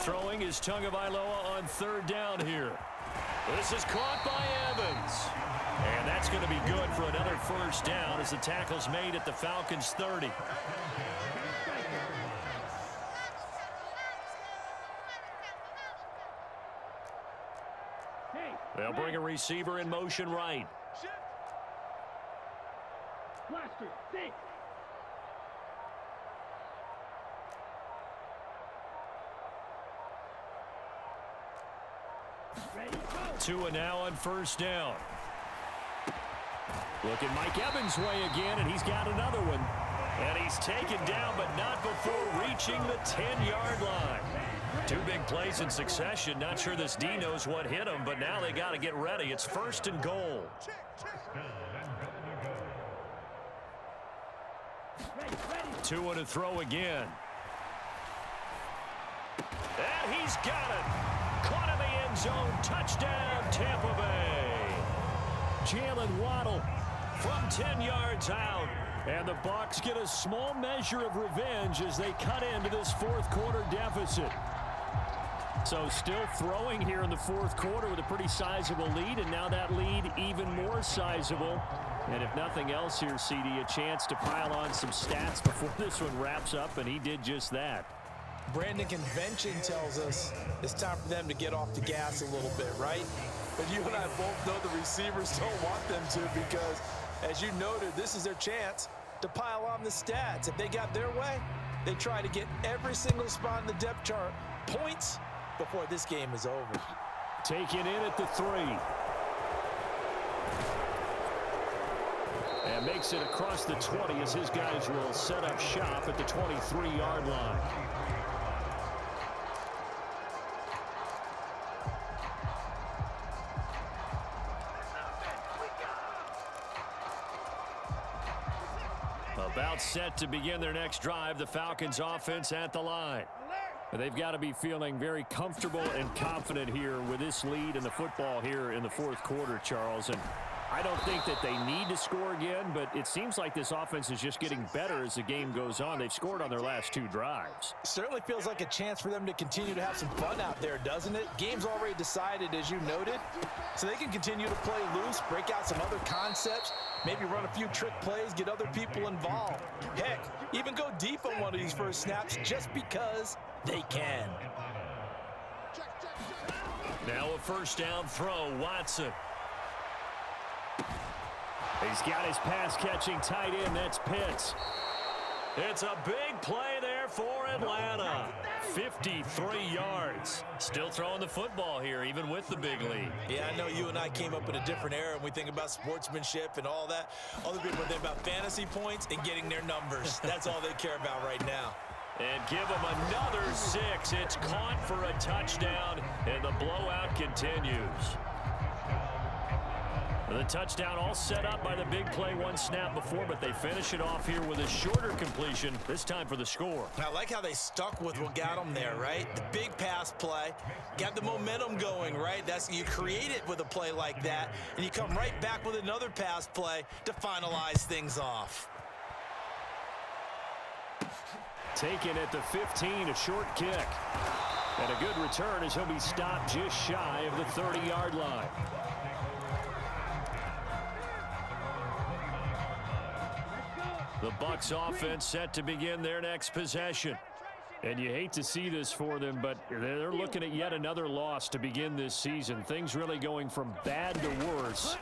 [SPEAKER 1] Throwing throwing is Tagovailoa on third down here. This is caught by Evans. And that's going to be good for another first down as the tackle's made at the Falcons' 30. They'll bring a receiver in motion right.
[SPEAKER 4] Blaster, 6. Ready, go.
[SPEAKER 1] Tua now on first down. Looking Mike Evans' way again, and he's got another one. And he's taken down, but not before reaching the 10-yard line. Two big plays in succession. Not sure this D knows what hit him, but now they got to get ready. It's first and goal. Tua to throw again. And he's got it. Caught in the end zone. Touchdown, Tampa Bay. Jalen Waddle from 10 yards out. And the Bucs get a small measure of revenge as they cut into this fourth quarter deficit. So still throwing here in the fourth quarter with a pretty sizable lead, and now that lead even more sizable. And if nothing else here, CD, a chance to pile on some stats before this one wraps up, and he did just that.
[SPEAKER 6] Brandon, convention tells us it's time for them to get off the gas a little bit, right? But you and I both know the receivers don't want them to because, as you noted, this is their chance to pile on the stats. If they got their way, they try to get every single spot in the depth chart points before this game is over.
[SPEAKER 1] Taken in at the 3. And makes it across the 20 as his guys will set up shop at the 23-yard line. About set to begin their next drive, the Falcons offense at the line. They've got to be feeling very comfortable and confident here with this lead in the football here in the fourth quarter, Charles. And I don't think that they need to score again, but it seems like this offense is just getting better as the game goes on. They've scored on their last 2 drives.
[SPEAKER 6] Certainly feels like a chance for them to continue to have some fun out there, doesn't it? Game's already decided, as you noted, so they can continue to play loose, break out some other concepts, maybe run a few trick plays, get other people involved. Heck, even go deep on one of these first snaps just because they can.
[SPEAKER 1] Now a first down throw, Watson. He's got his pass-catching tight end. That's Pitts. It's a big play there for Atlanta. 53 yards. Still throwing the football here, even with the big lead.
[SPEAKER 6] Yeah, I know you and I came up in a different era, and we think about sportsmanship and all that. Other people think about fantasy points and getting their numbers. That's all they care about right now.
[SPEAKER 1] And give him another 6. It's caught for a touchdown, and the blowout continues. The touchdown all set up by the big play one snap before, but they finish it off here with a shorter completion, this time for the score.
[SPEAKER 6] I like how they stuck with what got them there, right? The big pass play, got the momentum going, right? You create it with a play like that, and you come right back with another pass play to finalize things off.
[SPEAKER 1] Taken at the 15, a short kick. And a good return as he'll be stopped just shy of the 30-yard line. The Bucs offense set to begin their next possession. And you hate to see this for them, but they're looking at yet another loss to begin this season. Things really going from bad to worse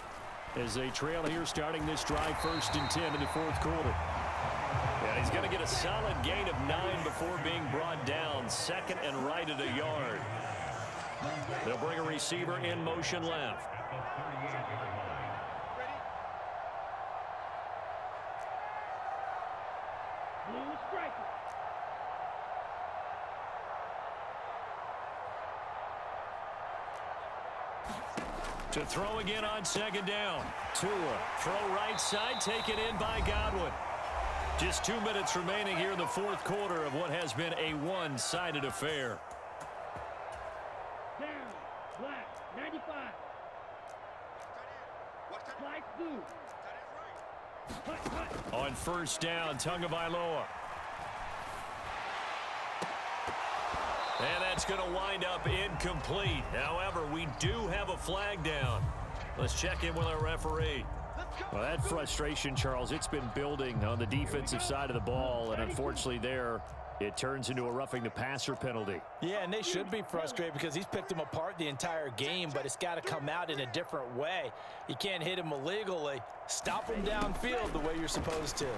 [SPEAKER 1] as they trail here starting this drive 1st and 10 in the fourth quarter. And he's going to get a solid gain of 9 before being brought down. Second and right at a yard. They'll bring a receiver in motion left. To throw again on second down. Tua, throw right side, taken in by Godwin. Just 2 minutes remaining here in the fourth quarter of what has been a one-sided affair.
[SPEAKER 4] Down, black, 95. Black blue.
[SPEAKER 1] On first down, Tagovailoa. And that's going to wind up incomplete. However, we do have a flag down. Let's check in with our referee.
[SPEAKER 5] Well, that frustration, Charles, it's been building on the defensive side of the ball, and unfortunately there, it turns into a roughing the passer penalty.
[SPEAKER 6] Yeah, and they should be frustrated because he's picked them apart the entire game, but it's got to come out in a different way. You can't hit him illegally. Stop him downfield the way you're supposed to.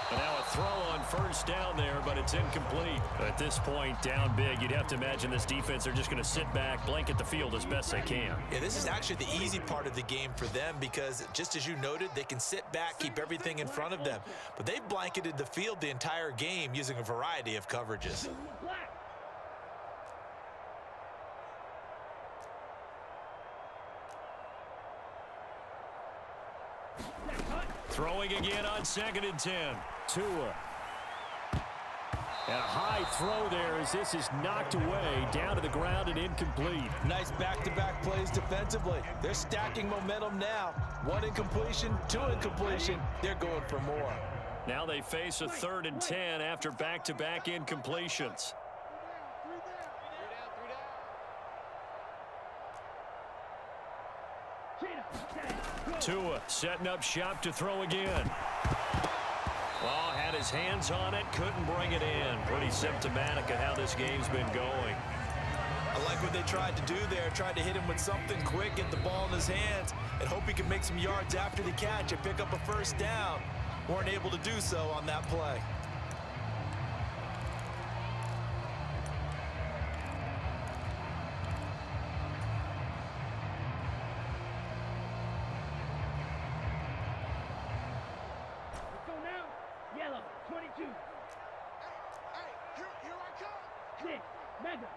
[SPEAKER 1] And now a throw on first down there, but it's incomplete. At this point, down big, you'd have to imagine this defense, they're just going to sit back, blanket the field as best they can.
[SPEAKER 6] Yeah, this is actually the easy part of the game for them because, just as you noted, they can sit back, keep everything in front of them. But they've blanketed the field the entire game using a variety of coverages.
[SPEAKER 1] Throwing again on 2nd and 10.
[SPEAKER 5] Tua. And a high throw there as this is knocked away, down to the ground and incomplete.
[SPEAKER 6] Nice back-to-back plays defensively. They're stacking momentum now. 1 incompletion, 2 incompletion. They're going for more.
[SPEAKER 1] Now they face a 3rd and 10 after back-to-back incompletions. Tua setting up shop to throw again. Well, had his hands on it, couldn't bring it in. Pretty symptomatic of how this game's been going.
[SPEAKER 6] I like what they tried to do there. Tried to hit him with something quick, get the ball in his hands, and hope he can make some yards after the catch and pick up a first down. Weren't able to do so on that play.
[SPEAKER 4] Yellow, 22.
[SPEAKER 2] Hey, here I come.
[SPEAKER 4] 6, Mega.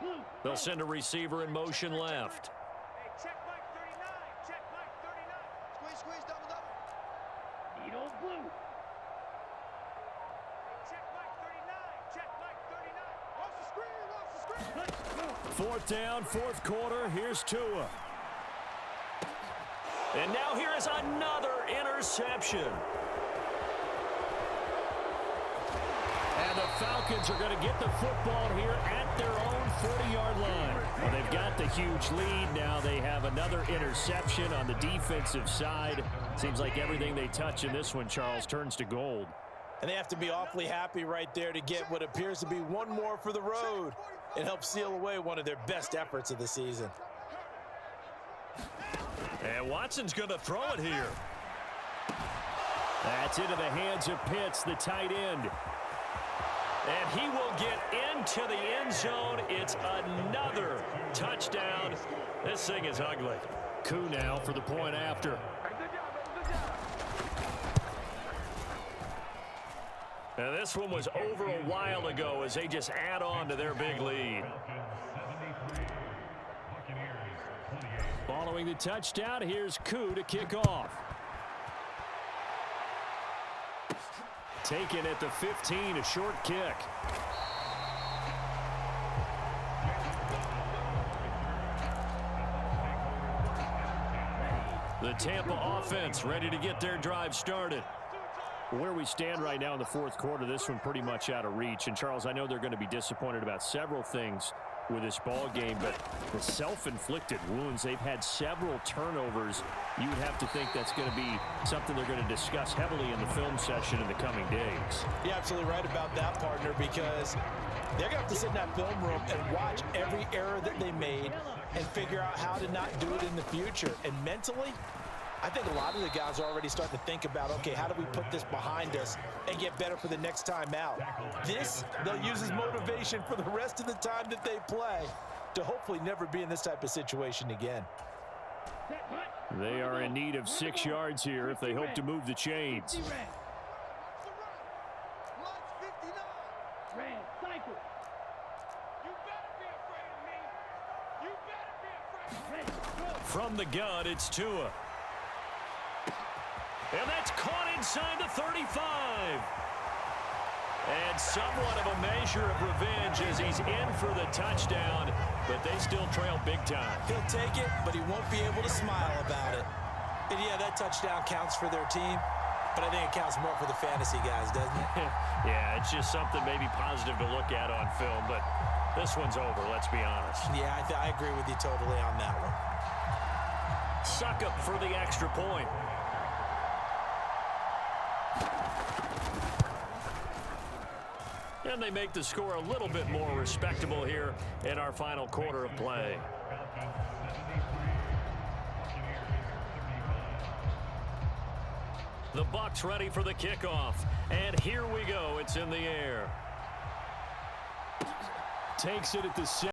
[SPEAKER 4] Blue.
[SPEAKER 1] They'll send a receiver in motion left.
[SPEAKER 2] Hey, check Mike 39. Check Mike 39. Squeeze, double, double.
[SPEAKER 4] Needle blue.
[SPEAKER 2] Hey, check Mike 39. Check Mike 39. Watch the screen, watch the screen.
[SPEAKER 1] 4th down, 4th quarter. Here's Tua. And now here is another interception. And the Falcons are going to get the football here at their own 40-yard line. Well, they've got the huge lead. Now they have another interception on the defensive side. Seems like everything they touch in this one, Charles, turns to gold.
[SPEAKER 6] And they have to be awfully happy right there to get what appears to be one more for the road and help seal away one of their best efforts of the season.
[SPEAKER 1] And Watson's going to throw it here. That's into the hands of Pitts, the tight end. And he will get into the end zone. It's another touchdown. This thing is ugly. Koo now for the point after. And this one was over a while ago as they just add on to their big lead. Following the touchdown, here's Koo to kick off. Taken at the 15, a short kick. The Tampa offense ready to get their drive started. Where we stand right now in the 4th quarter, this one pretty much out of reach. And, Charles, I know they're going to be disappointed about several things with this ball game, but the self-inflicted wounds, they've had several turnovers. You would have to think that's going to be something they're going to discuss heavily in the film session in the coming days.
[SPEAKER 6] You're absolutely right about that, partner, because they're going to have to sit in that film room and watch every error that they made and figure out how to not do it in the future. And mentally, I think a lot of the guys are already starting to think about, okay, how do we put this behind us and get better for the next time out? This, they'll use as motivation for the rest of the time that they play to hopefully never be in this type of situation again.
[SPEAKER 5] They are in need of 6 yards here if they hope to move the chains.
[SPEAKER 4] Red, cycle.
[SPEAKER 2] You better be afraid of me. You better be afraid of me.
[SPEAKER 4] Ready, go.
[SPEAKER 1] From the gun, it's Tua. And that's caught inside the 35. And somewhat of a measure of revenge as he's in for the touchdown, but they still trail big time.
[SPEAKER 6] He'll take it, but he won't be able to smile about it. And yeah, that touchdown counts for their team. But I think it counts more for the fantasy guys, doesn't it?
[SPEAKER 1] Yeah, it's just something maybe positive to look at on film, but this one's over, let's be honest.
[SPEAKER 6] Yeah, I agree with you totally on that one.
[SPEAKER 1] Suck up for the extra point. And they make the score a little bit more respectable here in our final quarter of play. The Bucs ready for the kickoff. And here we go. It's in the air.
[SPEAKER 5] Takes it at the